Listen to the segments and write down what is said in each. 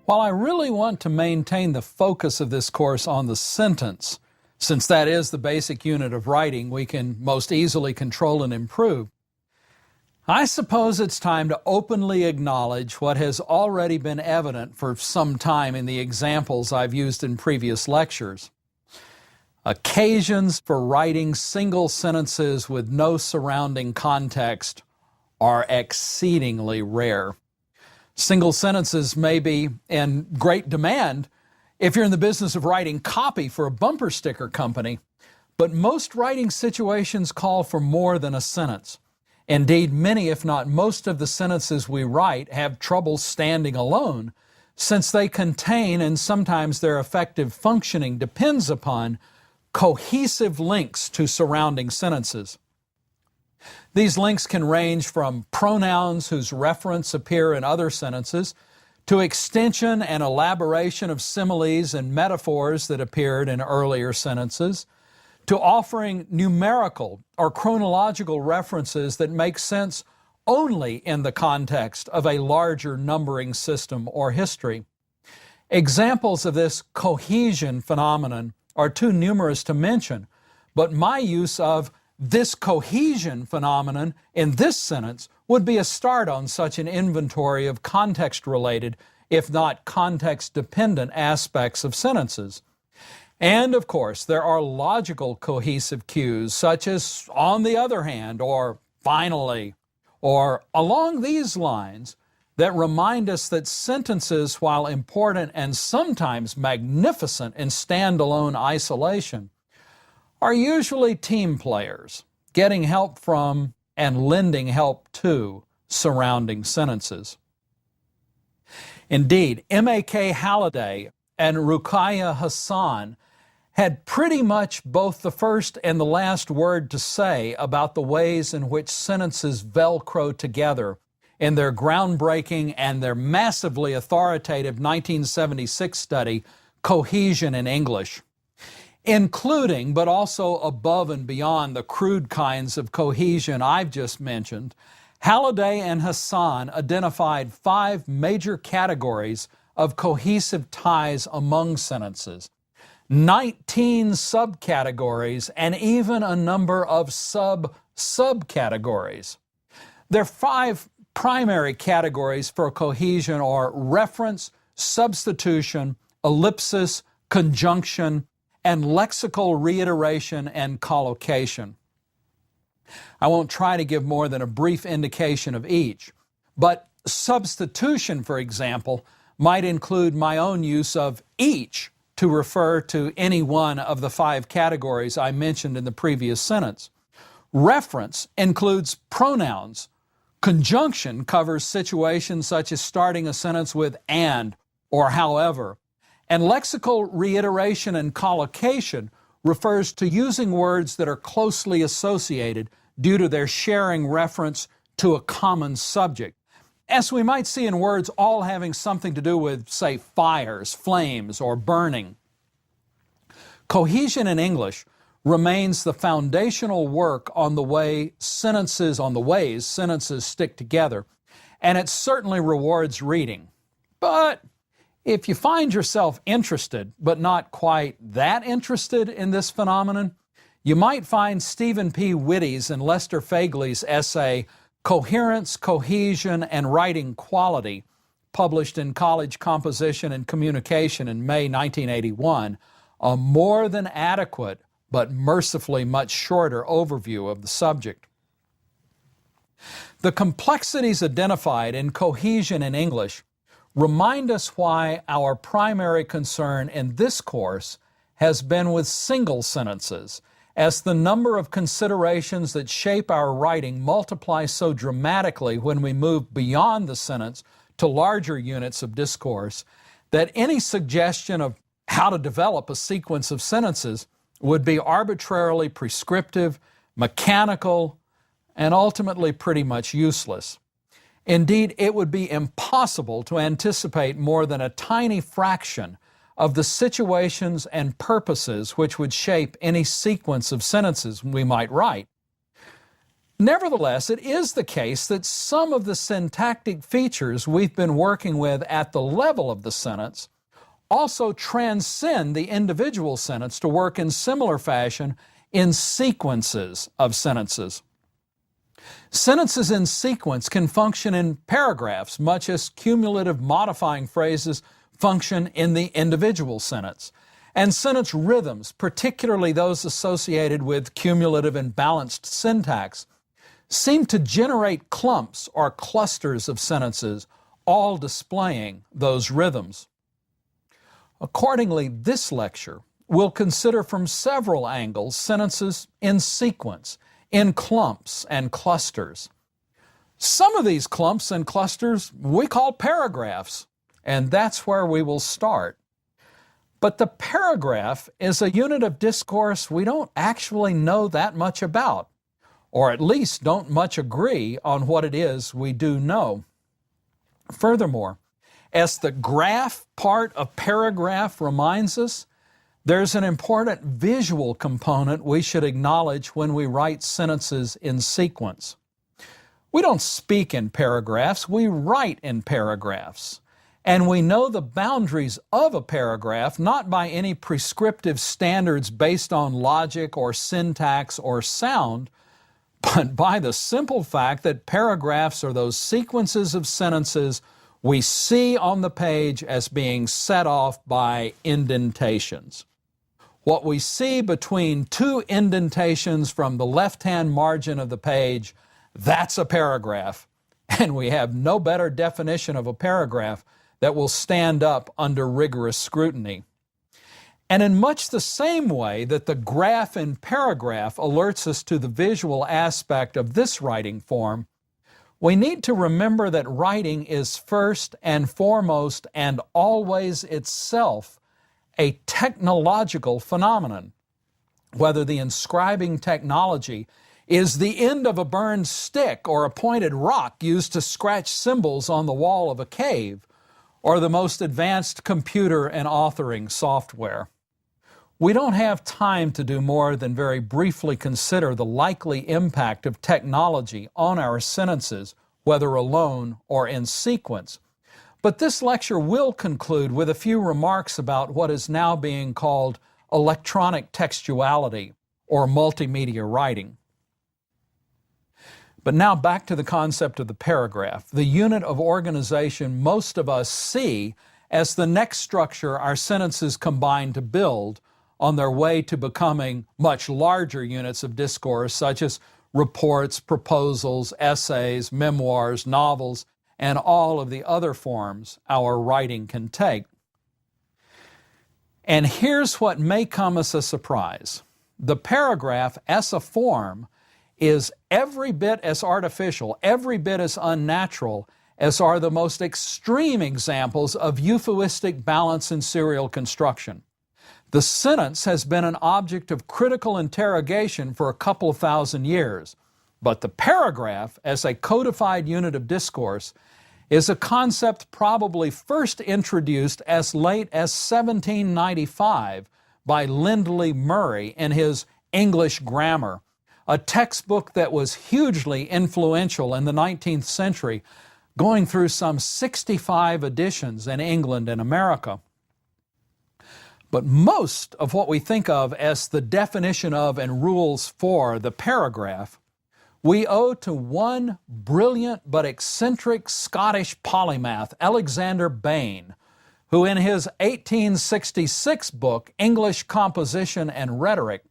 While I really want to maintain the focus of this course on the sentence, since that is the basic unit of writing we can most easily control and improve, I suppose it's time to openly acknowledge what has already been evident for some time in the examples I've used in previous lectures. Occasions for writing single sentences with no surrounding context are exceedingly rare. Single sentences may be in great demand if you're in the business of writing copy for a bumper sticker company, but most writing situations call for more than a sentence. Indeed, many, if not most of the sentences we write have trouble standing alone, since they contain, and sometimes their effective functioning depends upon, cohesive links to surrounding sentences. These links can range from pronouns whose reference appear in other sentences to extension and elaboration of similes and metaphors that appeared in earlier sentences, to offering numerical or chronological references that make sense only in the context of a larger numbering system or history. Examples of this cohesion phenomenon are too numerous to mention, but my use of this cohesion phenomenon in this sentence would be a start on such an inventory of context-related, if not context-dependent aspects of sentences. And of course, there are logical cohesive cues such as on the other hand, or finally, or along these lines that remind us that sentences, while important and sometimes magnificent in standalone isolation, are usually team players, getting help from and lending help to surrounding sentences. Indeed, M.A.K. Halliday and Ruqayyah Hasan had pretty much both the first and the last word to say about the ways in which sentences velcro together in their groundbreaking and their massively authoritative 1976 study, Cohesion in English. Including, but also above and beyond the crude kinds of cohesion I've just mentioned, Halliday and Hasan identified 5 major categories of cohesive ties among sentences, 19 subcategories, and even a number of subcategories. Their 5 primary categories for cohesion are reference, substitution, ellipsis, conjunction, and lexical reiteration and collocation. I won't try to give more than a brief indication of each, but substitution, for example, might include my own use of each to refer to any one of the 5 categories I mentioned in the previous sentence. Reference includes pronouns. Conjunction covers situations such as starting a sentence with and or however. And lexical reiteration and collocation refers to using words that are closely associated due to their sharing reference to a common subject, as we might see in words all having something to do with, say, fires, flames, or burning. Cohesion in English remains the foundational work on the ways sentences stick together, and it certainly rewards reading. But if you find yourself interested, but not quite that interested in this phenomenon, you might find Stephen P. Whitty's and Lester Fagley's essay, Coherence, Cohesion, and Writing Quality, published in College Composition and Communication in May 1981, a more than adequate, but mercifully much shorter overview of the subject. The complexities identified in cohesion in English remind us why our primary concern in this course has been with single sentences, as the number of considerations that shape our writing multiply so dramatically when we move beyond the sentence to larger units of discourse, that any suggestion of how to develop a sequence of sentences would be arbitrarily prescriptive, mechanical, and ultimately pretty much useless. Indeed, it would be impossible to anticipate more than a tiny fraction of the situations and purposes which would shape any sequence of sentences we might write. Nevertheless, it is the case that some of the syntactic features we've been working with at the level of the sentence also transcend the individual sentence to work in similar fashion in sequences of sentences. Sentences in sequence can function in paragraphs, much as cumulative modifying phrases function in the individual sentence. And sentence rhythms, particularly those associated with cumulative and balanced syntax, seem to generate clumps or clusters of sentences, all displaying those rhythms. Accordingly, this lecture will consider from several angles sentences in sequence, in clumps and clusters. Some of these clumps and clusters we call paragraphs, and that's where we will start. But the paragraph is a unit of discourse we don't actually know that much about, or at least don't much agree on what it is we do know. Furthermore, as the graph part of paragraph reminds us, there's an important visual component we should acknowledge when we write sentences in sequence. We don't speak in paragraphs, we write in paragraphs. And we know the boundaries of a paragraph not by any prescriptive standards based on logic or syntax or sound, but by the simple fact that paragraphs are those sequences of sentences we see on the page as being set off by indentations. What we see between two indentations from the left-hand margin of the page, that's a paragraph. And we have no better definition of a paragraph that will stand up under rigorous scrutiny. And in much the same way that the graph in paragraph alerts us to the visual aspect of this writing form, we need to remember that writing is first and foremost and always itself a technological phenomenon. Whether the inscribing technology is the end of a burned stick or a pointed rock used to scratch symbols on the wall of a cave, or the most advanced computer and authoring software. We don't have time to do more than very briefly consider the likely impact of technology on our sentences, whether alone or in sequence. But this lecture will conclude with a few remarks about what is now being called electronic textuality or multimedia writing. But now back to the concept of the paragraph, the unit of organization most of us see as the next structure our sentences combine to build on their way to becoming much larger units of discourse, such as reports, proposals, essays, memoirs, novels, and all of the other forms our writing can take. And here's what may come as a surprise. The paragraph as a form is every bit as artificial, every bit as unnatural as are the most extreme examples of euphuistic balance in serial construction. The sentence has been an object of critical interrogation for a couple of thousand years, but the paragraph, as a codified unit of discourse, is a concept probably first introduced as late as 1795 by Lindley Murray in his English Grammar, a textbook that was hugely influential in the 19th century, going through some 65 editions in England and America. But most of what we think of as the definition of and rules for the paragraph, we owe to one brilliant but eccentric Scottish polymath, Alexander Bain, who in his 1866 book, English Composition and Rhetoric,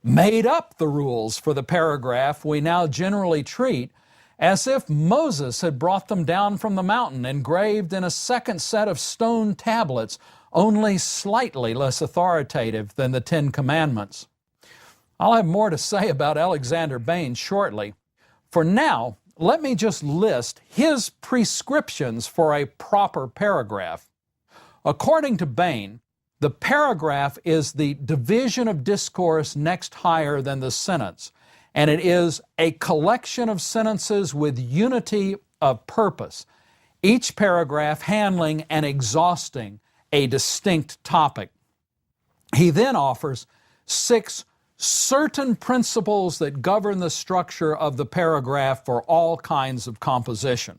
made up the rules for the paragraph we now generally treat as if Moses had brought them down from the mountain, engraved in a second set of stone tablets, only slightly less authoritative than the Ten Commandments. I'll have more to say about Alexander Bain shortly. For now, let me just list his prescriptions for a proper paragraph. According to Bain, the paragraph is the division of discourse next higher than the sentence, and it is a collection of sentences with unity of purpose, each paragraph handling and exhausting a distinct topic. He then offers 6 certain principles that govern the structure of the paragraph for all kinds of composition.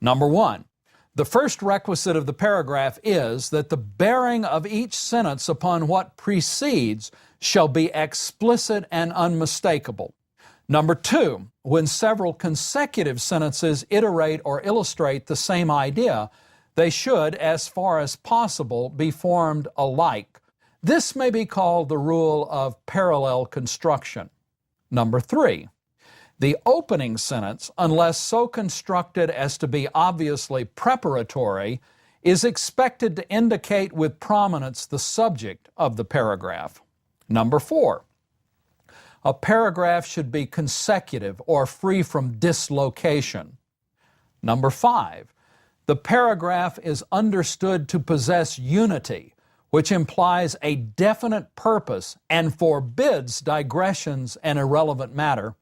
Number one, the first requisite of the paragraph is that the bearing of each sentence upon what precedes shall be explicit and unmistakable. Number two, when several consecutive sentences iterate or illustrate the same idea, they should, as far as possible, be formed alike. This may be called the rule of parallel construction. Number three, the opening sentence, unless so constructed as to be obviously preparatory, is expected to indicate with prominence the subject of the paragraph. Number four, a paragraph should be consecutive or free from dislocation. Number five, the paragraph is understood to possess unity, which implies a definite purpose and forbids digressions and irrelevant matter.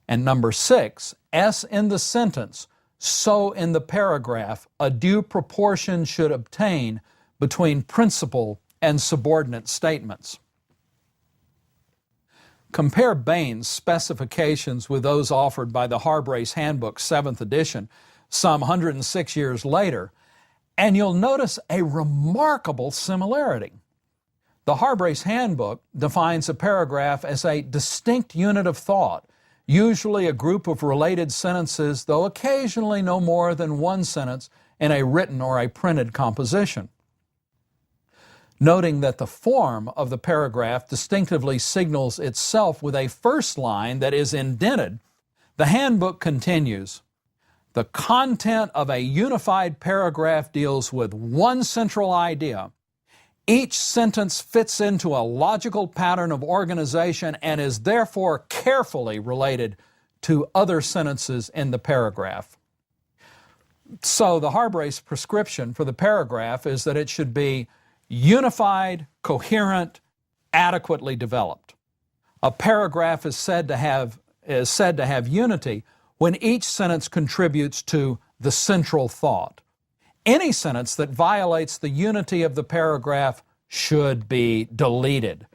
And number six, as in the sentence, so in the paragraph, a due proportion should obtain between principal and subordinate statements. Compare Bain's specifications with those offered by the Harbrace Handbook, 7th edition, some 106 years later, and you'll notice a remarkable similarity. The Harbrace Handbook defines a paragraph as a distinct unit of thought, usually a group of related sentences, though occasionally no more than one sentence in a written or a printed composition. Noting that the form of the paragraph distinctively signals itself with a first line that is indented, the handbook continues, "The content of a unified paragraph deals with one central idea. Each sentence fits into a logical pattern of organization and is therefore carefully related to other sentences in the paragraph." So the Harbrace prescription for the paragraph is that it should be unified, coherent, adequately developed. A paragraph is said to have unity when each sentence contributes to the central thought. Any sentence that violates the unity of the paragraph should be deleted.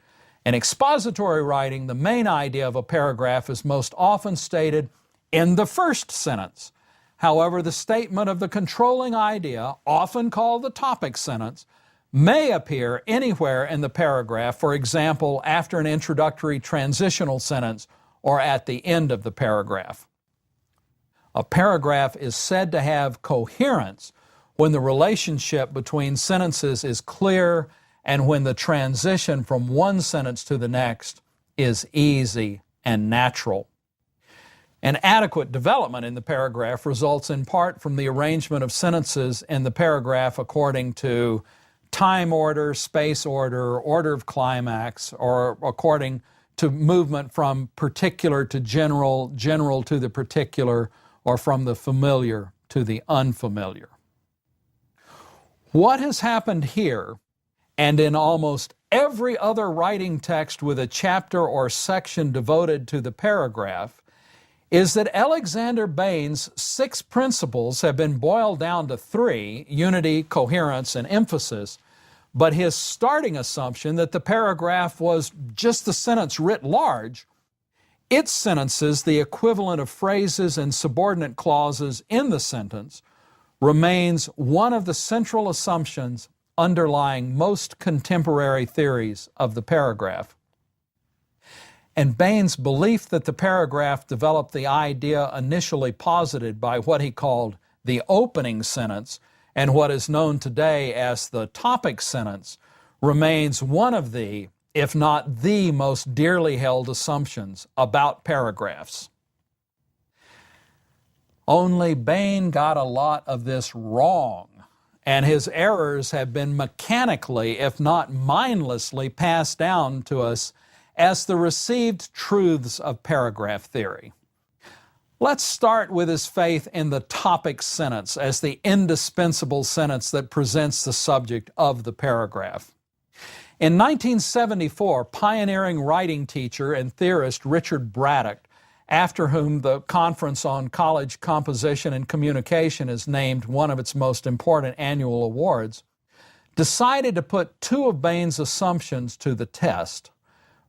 In expository writing, the main idea of a paragraph is most often stated in the first sentence. However, the statement of the controlling idea, often called the topic sentence, may appear anywhere in the paragraph, for example, after an introductory transitional sentence or at the end of the paragraph. A paragraph is said to have coherence when the relationship between sentences is clear and when the transition from one sentence to the next is easy and natural. An adequate development in the paragraph results in part from the arrangement of sentences in the paragraph according to time order, space order, order of climax, or according to movement from particular to general, general to the particular, or from the familiar to the unfamiliar. What has happened here, and in almost every other writing text with a chapter or section devoted to the paragraph, is that Alexander Bain's 6 principles have been boiled down to 3, unity, coherence, and emphasis, but his starting assumption that the paragraph was just the sentence writ large, its sentences, the equivalent of phrases and subordinate clauses in the sentence, remains one of the central assumptions underlying most contemporary theories of the paragraph. And Bain's belief that the paragraph developed the idea initially posited by what he called the opening sentence and what is known today as the topic sentence remains one of the, if not the most dearly held assumptions about paragraphs. Only Bain got a lot of this wrong, and his errors have been mechanically, if not mindlessly, passed down to us as the received truths of paragraph theory. Let's start with his faith in the topic sentence as the indispensable sentence that presents the subject of the paragraph. In 1974, pioneering writing teacher and theorist Richard Braddock, after whom the Conference on College Composition and Communication is named one of its most important annual awards, decided to put 2 of Bain's assumptions to the test.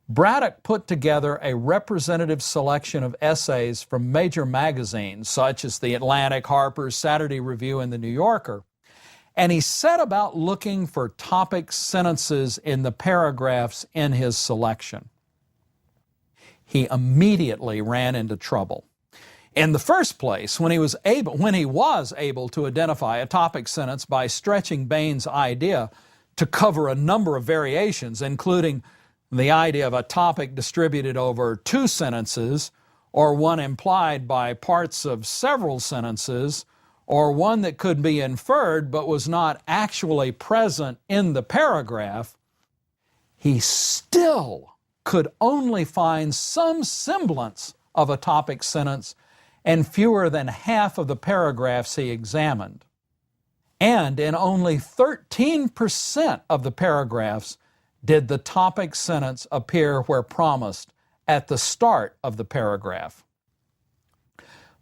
Braddock put together a representative selection of essays from major magazines such as The Atlantic, Harper's, Saturday Review, and The New Yorker, and he set about looking for topic sentences in the paragraphs in his selection. He immediately ran into trouble. In the first place, when he was able to identify a topic sentence by stretching Bain's idea to cover a number of variations, including the idea of a topic distributed over 2 sentences, or one implied by parts of several sentences, or one that could be inferred but was not actually present in the paragraph, he still could only find some semblance of a topic sentence in fewer than half of the paragraphs he examined. And in only 13% of the paragraphs did the topic sentence appear where promised at the start of the paragraph.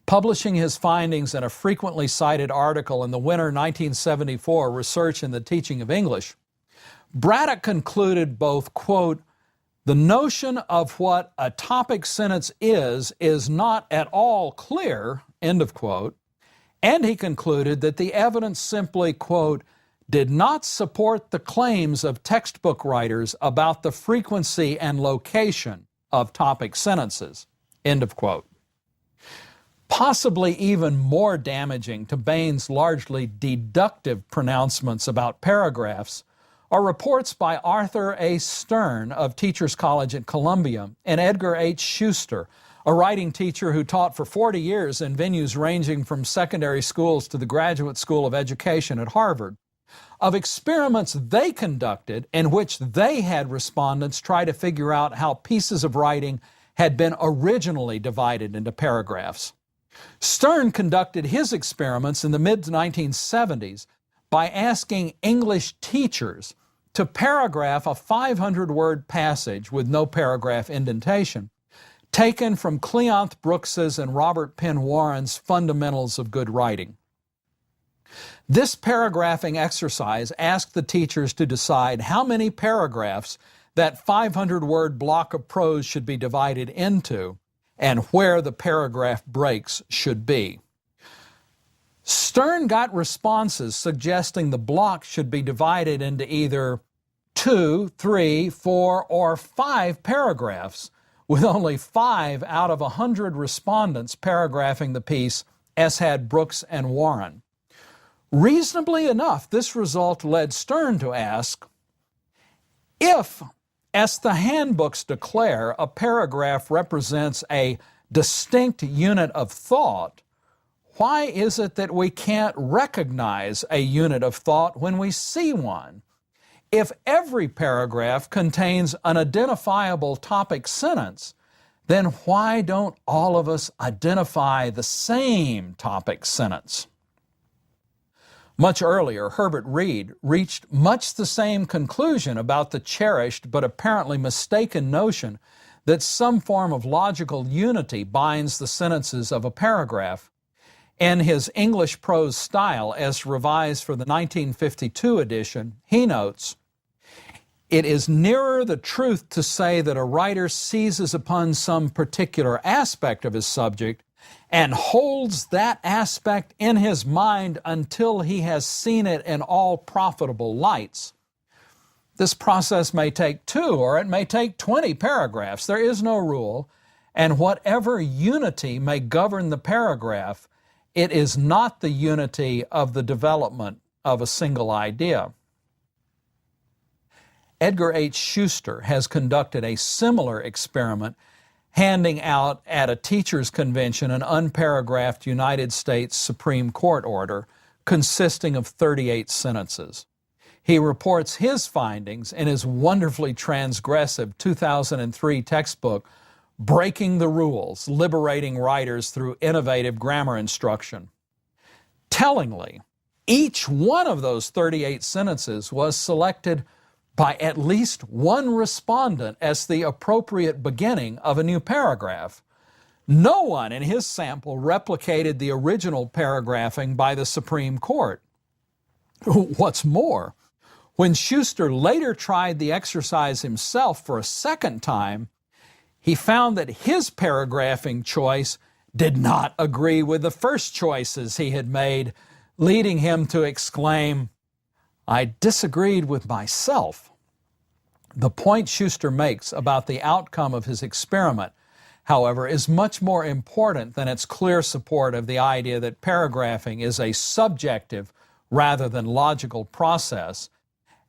Publishing his findings in a frequently cited article in the winter 1974 Research in the Teaching of English, Braddock concluded both, quote, "The notion of what a topic sentence is not at all clear," end of quote, and he concluded that the evidence simply, quote, "did not support the claims of textbook writers about the frequency and location of topic sentences," end of quote. Possibly even more damaging to Bain's largely deductive pronouncements about paragraphs are reports by Arthur A. Stern of Teachers College at Columbia and Edgar H. Schuster, a writing teacher who taught for 40 years in venues ranging from secondary schools to the Graduate School of Education at Harvard, of experiments they conducted in which they had respondents try to figure out how pieces of writing had been originally divided into paragraphs. Stern conducted his experiments in the mid-1970s by asking English teachers to paragraph a 500-word passage with no paragraph indentation, taken from Cleonth Brooks's and Robert Penn Warren's Fundamentals of Good Writing. This paragraphing exercise asked the teachers to decide how many paragraphs that 500-word block of prose should be divided into and where the paragraph breaks should be. Stern got responses suggesting the block should be divided into either 2, 3, 4, or 5 paragraphs, with only 5 out of 100 respondents paragraphing the piece, as had Brooks and Warren. Reasonably enough, this result led Stern to ask, if, as the handbooks declare, a paragraph represents a distinct unit of thought, why is it that we can't recognize a unit of thought when we see one? If every paragraph contains an identifiable topic sentence, then why don't all of us identify the same topic sentence? Much earlier, Herbert Reed reached much the same conclusion about the cherished but apparently mistaken notion that some form of logical unity binds the sentences of a paragraph. In his English prose style, as revised for the 1952 edition, he notes, "It is nearer the truth to say that a writer seizes upon some particular aspect of his subject and holds that aspect in his mind until he has seen it in all profitable lights. This process may take 2 or it may take 20 paragraphs. There is no rule, and whatever unity may govern the paragraph, it is not the unity of the development of a single idea." Edgar H. Schuster has conducted a similar experiment, handing out at a teachers' convention an unparagraphed United States Supreme Court order consisting of 38 sentences. He reports his findings in his wonderfully transgressive 2003 textbook, Breaking the Rules, Liberating Writers Through Innovative Grammar Instruction. Tellingly, each one of those 38 sentences was selected by at least one respondent as the appropriate beginning of a new paragraph. No one in his sample replicated the original paragraphing by the Supreme Court. What's more, When Schuster later tried the exercise himself for a second time, he found that his paragraphing choice did not agree with the first choices he had made, leading him to exclaim, "I disagreed with myself." The point Schuster makes about the outcome of his experiment, however, is much more important than its clear support of the idea that paragraphing is a subjective rather than logical process,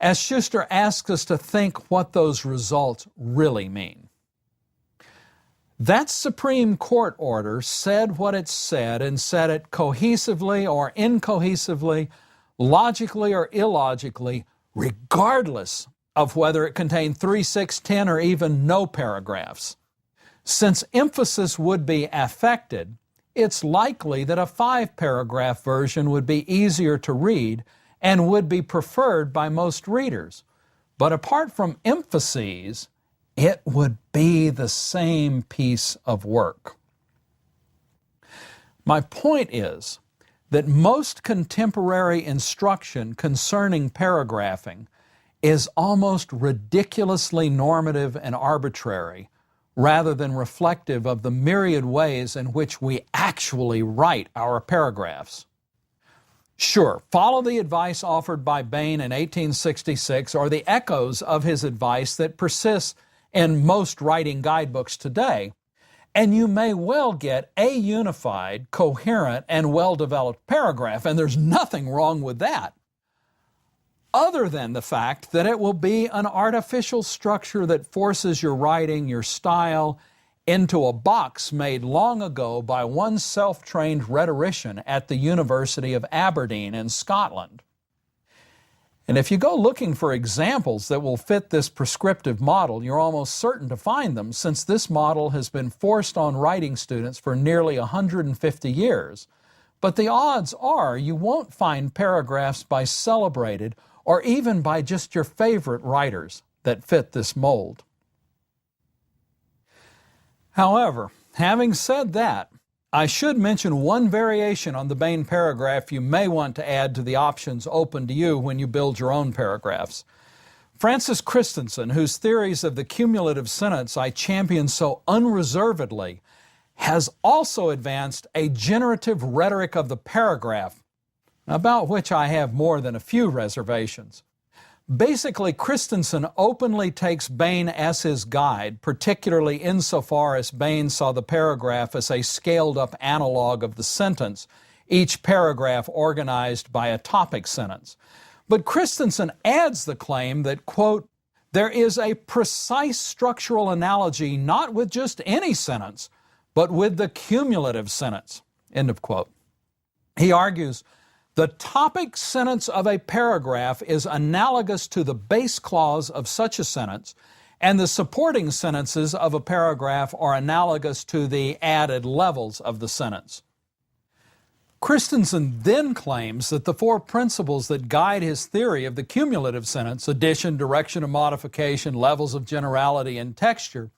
as Schuster asks us to think what those results really mean. That Supreme Court order said what it said and said it cohesively or incohesively, logically or illogically, regardless of whether it contained 3, 6, 10, or even no paragraphs. Since emphasis would be affected, it's likely that a 5-paragraph version would be easier to read and would be preferred by most readers. But apart from emphases, it would be the same piece of work. My point is that most contemporary instruction concerning paragraphing is almost ridiculously normative and arbitrary, rather than reflective of the myriad ways in which we actually write our paragraphs. Sure, follow the advice offered by Bain in 1866 or the echoes of his advice that persists in most writing guidebooks today, and you may well get a unified, coherent, and well-developed paragraph, and there's nothing wrong with that, other than the fact that it will be an artificial structure that forces your writing, your style, into a box made long ago by one self-trained rhetorician at the University of Aberdeen in Scotland. And if you go looking for examples that will fit this prescriptive model, you're almost certain to find them, since this model has been forced on writing students for nearly 150 years. But the odds are you won't find paragraphs by celebrated or even by just your favorite writers that fit this mold. However, having said that, I should mention one variation on the Bain paragraph you may want to add to the options open to you when you build your own paragraphs. Francis Christensen, whose theories of the cumulative sentence I champion so unreservedly, has also advanced a generative rhetoric of the paragraph, about which I have more than a few reservations. Basically, Christensen openly takes Bain as his guide, particularly insofar as Bain saw the paragraph as a scaled-up analog of the sentence, each paragraph organized by a topic sentence. But Christensen adds the claim that, quote, there is a precise structural analogy not with just any sentence, but with the cumulative sentence, end of quote. He argues, the topic sentence of a paragraph is analogous to the base clause of such a sentence, and the supporting sentences of a paragraph are analogous to the added levels of the sentence. Christensen then claims that the 4 principles that guide his theory of the cumulative sentence, addition, direction of modification, levels of generality, and texture,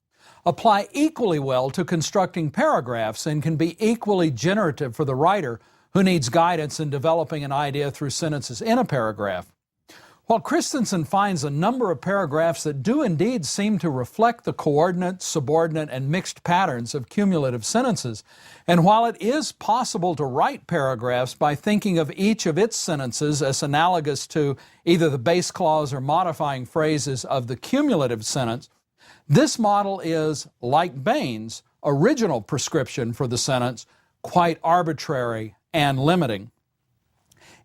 apply equally well to constructing paragraphs and can be equally generative for the writer who needs guidance in developing an idea through sentences in a paragraph. While Christensen finds a number of paragraphs that do indeed seem to reflect the coordinate, subordinate, and mixed patterns of cumulative sentences, and while it is possible to write paragraphs by thinking of each of its sentences as analogous to either the base clause or modifying phrases of the cumulative sentence, this model is, like Bain's original prescription for the sentence, quite arbitrary and limiting.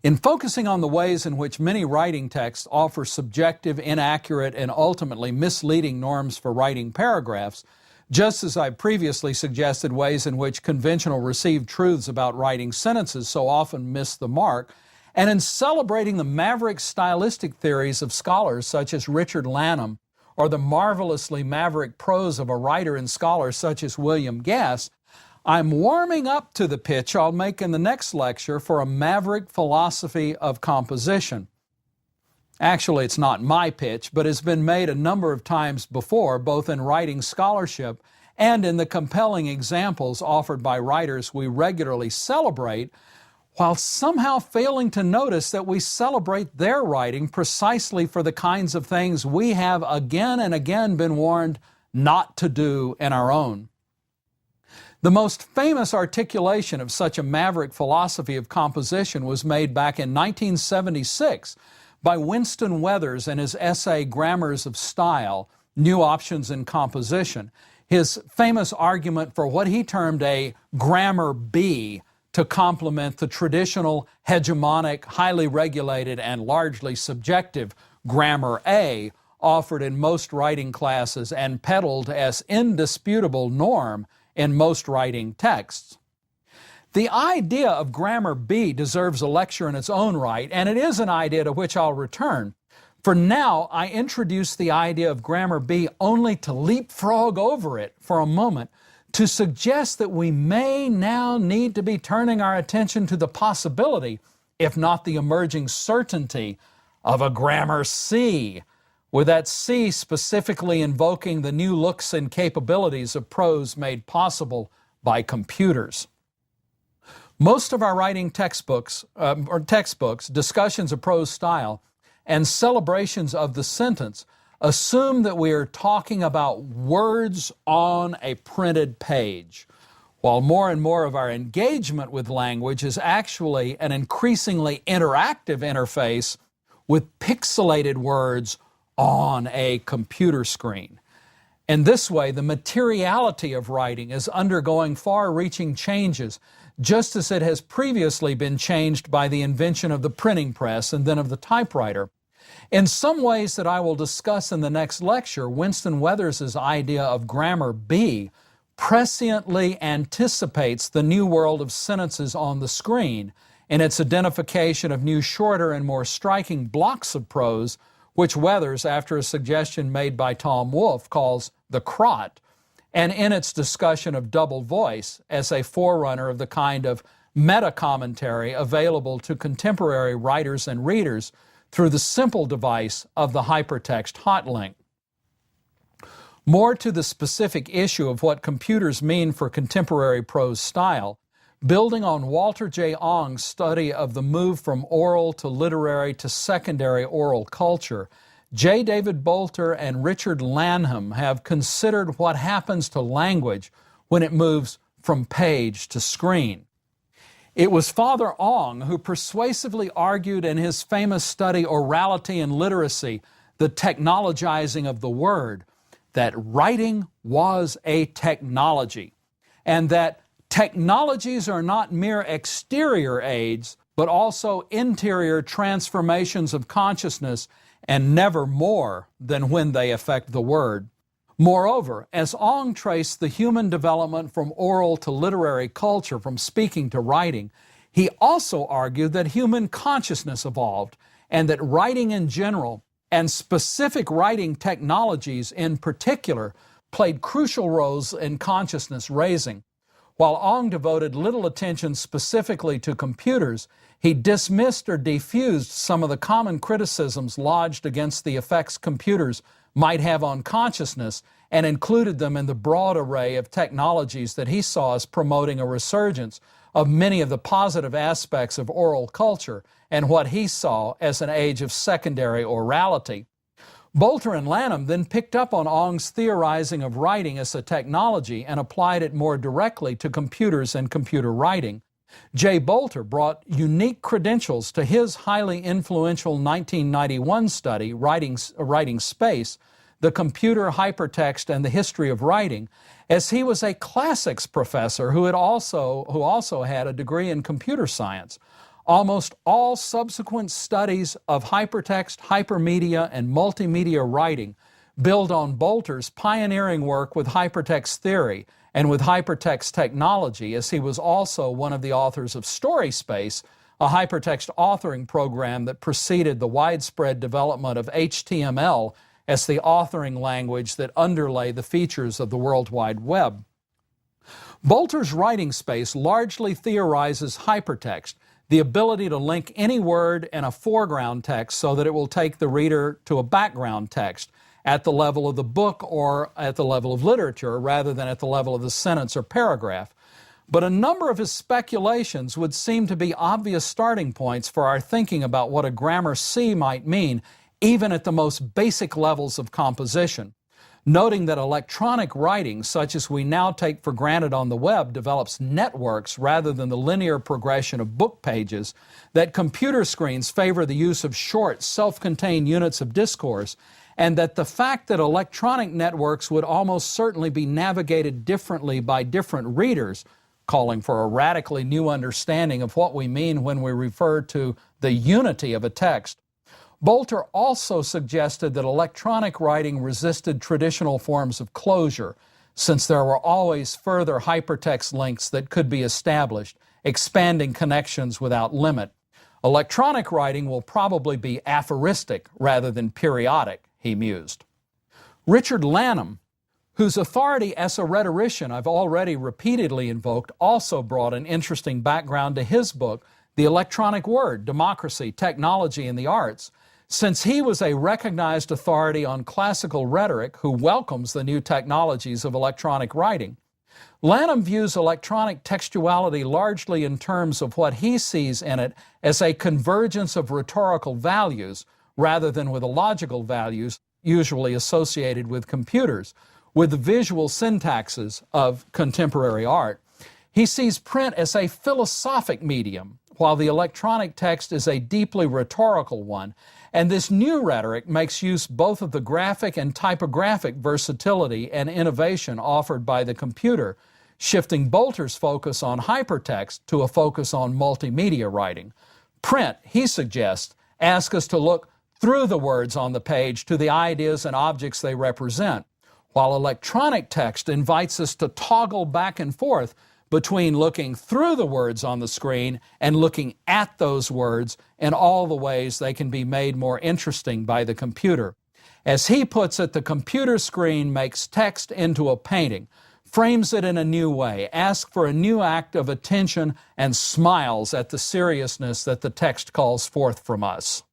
In focusing on the ways in which many writing texts offer subjective, inaccurate, and ultimately misleading norms for writing paragraphs, just as I previously suggested ways in which conventional received truths about writing sentences so often miss the mark, and in celebrating the maverick stylistic theories of scholars such as Richard Lanham, or the marvelously maverick prose of a writer and scholar such as William Gass, I'm warming up to the pitch I'll make in the next lecture for a maverick philosophy of composition. Actually, it's not my pitch, but it's been made a number of times before, both in writing scholarship and in the compelling examples offered by writers we regularly celebrate, while somehow failing to notice that we celebrate their writing precisely for the kinds of things we have again and again been warned not to do in our own. The most famous articulation of such a maverick philosophy of composition was made back in 1976 by Winston Weathers in his essay Grammars of Style, New Options in Composition. His famous argument for what he termed a grammar B to complement the traditional, hegemonic, highly regulated, and largely subjective grammar A offered in most writing classes and peddled as indisputable norm in most writing texts. The idea of grammar B deserves a lecture in its own right, and it is an idea to which I'll return. For now, I introduce the idea of grammar B only to leapfrog over it for a moment, to suggest that we may now need to be turning our attention to the possibility, if not the emerging certainty, of a grammar C, with that C specifically invoking the new looks and capabilities of prose made possible by computers. Most of our writing textbooks, discussions of prose style, and celebrations of the sentence assume that we are talking about words on a printed page, while more and more of our engagement with language is actually an increasingly interactive interface with pixelated words on a computer screen. In this way, the materiality of writing is undergoing far-reaching changes, just as it has previously been changed by the invention of the printing press and then of the typewriter. In some ways that I will discuss in the next lecture, Winston Weathers' idea of grammar B presciently anticipates the new world of sentences on the screen in its identification of new, shorter, and more striking blocks of prose, which Weathers, after a suggestion made by Tom Wolfe, calls the crot, and in its discussion of double voice as a forerunner of the kind of meta-commentary available to contemporary writers and readers through the simple device of the hypertext hotlink. More to the specific issue of what computers mean for contemporary prose style, building on Walter J. Ong's study of the move from oral to literary to secondary oral culture, J. David Bolter and Richard Lanham have considered what happens to language when it moves from page to screen. It was Father Ong who persuasively argued in his famous study Orality and Literacy, the Technologizing of the Word, that writing was a technology, and that technologies are not mere exterior aids, but also interior transformations of consciousness, and never more than when they affect the word. Moreover, as Ong traced the human development from oral to literary culture, from speaking to writing, he also argued that human consciousness evolved, and that writing in general, and specific writing technologies in particular, played crucial roles in consciousness raising. While Ong devoted little attention specifically to computers, he dismissed or defused some of the common criticisms lodged against the effects computers might have on consciousness and included them in the broad array of technologies that he saw as promoting a resurgence of many of the positive aspects of oral culture and what he saw as an age of secondary orality. Bolter and Lanham then picked up on Ong's theorizing of writing as a technology and applied it more directly to computers and computer writing. J. Bolter brought unique credentials to his highly influential 1991 study, Writing Space, the Computer, Hypertext, and the History of Writing, as he was a classics professor who also had a degree in computer science. Almost all subsequent studies of hypertext, hypermedia, and multimedia writing build on Bolter's pioneering work with hypertext theory and with hypertext technology, as he was also one of the authors of StorySpace, a hypertext authoring program that preceded the widespread development of HTML as the authoring language that underlay the features of the World Wide Web. Bolter's Writing Space largely theorizes hypertext, the ability to link any word in a foreground text so that it will take the reader to a background text at the level of the book or at the level of literature rather than at the level of the sentence or paragraph. But a number of his speculations would seem to be obvious starting points for our thinking about what a grammar C might mean, even at the most basic levels of composition. Noting that electronic writing, such as we now take for granted on the web, develops networks rather than the linear progression of book pages, that computer screens favor the use of short, self-contained units of discourse, and that the fact that electronic networks would almost certainly be navigated differently by different readers, calling for a radically new understanding of what we mean when we refer to the unity of a text. Bolter also suggested that electronic writing resisted traditional forms of closure, since there were always further hypertext links that could be established, expanding connections without limit. Electronic writing will probably be aphoristic rather than periodic, he mused. Richard Lanham, whose authority as a rhetorician I've already repeatedly invoked, also brought an interesting background to his book, The Electronic Word, Democracy, Technology, and the Arts, since he was a recognized authority on classical rhetoric who welcomes the new technologies of electronic writing. Lanham views electronic textuality largely in terms of what he sees in it as a convergence of rhetorical values rather than with the logical values usually associated with computers, with the visual syntaxes of contemporary art. He sees print as a philosophic medium, while the electronic text is a deeply rhetorical one, and this new rhetoric makes use both of the graphic and typographic versatility and innovation offered by the computer, shifting Bolter's focus on hypertext to a focus on multimedia writing. Print, he suggests, asks us to look through the words on the page to the ideas and objects they represent, while electronic text invites us to toggle back and forth between looking through the words on the screen and looking at those words in all the ways they can be made more interesting by the computer. As he puts it, the computer screen makes text into a painting, frames it in a new way, asks for a new act of attention, and smiles at the seriousness that the text calls forth from us.